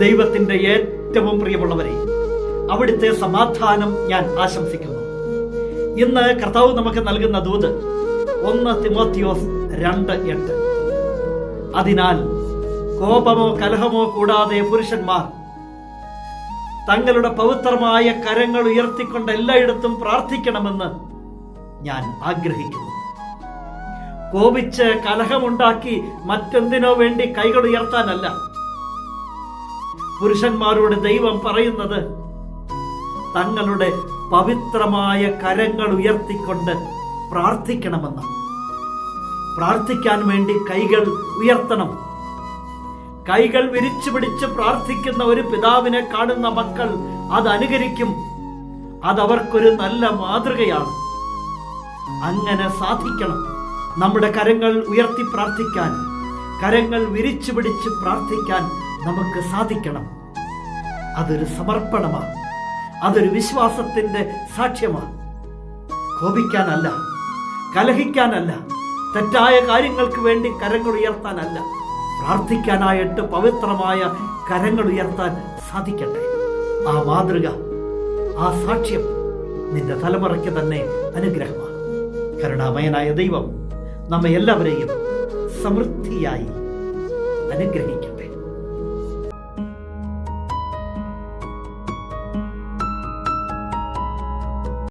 ദൈവത്തിന്റെ ഏറ്റവും പ്രിയമുള്ളവരെ, അവിടുത്തെ സമാധാനം ഞാൻ ആശംസിക്കുന്നു. ഇന്ന് കർത്താവ് നമുക്ക് നൽകുന്ന ദൂത് 1 തിമോത്തിയോസ് 2:8. അതിനാൽ കോപമോ കലഹമോ കൂടാതെ പുരുഷന്മാർ തങ്ങളുടെ പവിത്രമായ കരങ്ങൾ ഉയർത്തിക്കൊണ്ട് എല്ലായിടത്തും പ്രാർത്ഥിക്കണമെന്ന് ഞാൻ ആഗ്രഹിക്കുന്നു. കോപിച്ച് കലഹമുണ്ടാക്കി മറ്റെന്തിനോ വേണ്ടി കൈകൾ ഉയർത്താനല്ല. പുരുഷന്മാരോട് ദൈവം പറയുന്നത് തങ്ങളുടെ പവിത്രമായ കരങ്ങൾ ഉയർത്തിക്കൊണ്ട് പ്രാർത്ഥിക്കണമെന്നാണ്. പ്രാർത്ഥിക്കാൻ വേണ്ടി കൈകൾ ഉയർത്തണം. കൈകൾ വിരിച്ചു പിടിച്ച് പ്രാർത്ഥിക്കുന്ന ഒരു പിതാവിനെ കാണുന്ന മക്കൾ അത് അനുകരിക്കും. അതവർക്കൊരു നല്ല മാതൃകയാണ്. അങ്ങനെ സാധിക്കണം. നമ്മുടെ കരങ്ങൾ ഉയർത്തി പ്രാർത്ഥിക്കാൻ, കരങ്ങൾ വിരിച്ചു പിടിച്ച് പ്രാർത്ഥിക്കാൻ നമുക്ക് സാധിക്കണം. അതൊരു സമർപ്പണമാണ്. അതൊരു വിശ്വാസത്തിന്റെ സാക്ഷ്യമാണ്. കോപിക്കാനല്ല, കലഹിക്കാനല്ല, തെറ്റായ കാര്യങ്ങൾക്ക് വേണ്ടി കരങ്ങൾ ഉയർത്താനല്ല, പ്രാർത്ഥിക്കാനായിട്ട് പവിത്രമായ കരങ്ങൾ ഉയർത്താൻ സാധിക്കട്ടെ. ആ മാതൃക, ആ സാക്ഷ്യം നിന്റെ തലമുറയ്ക്ക് തന്നെ അനുഗ്രഹമാണ്. കരുണാമയനായ ദൈവം നമ്മെ എല്ലാവരെയും സമൃദ്ധിയായി അനുഗ്രഹിക്കും.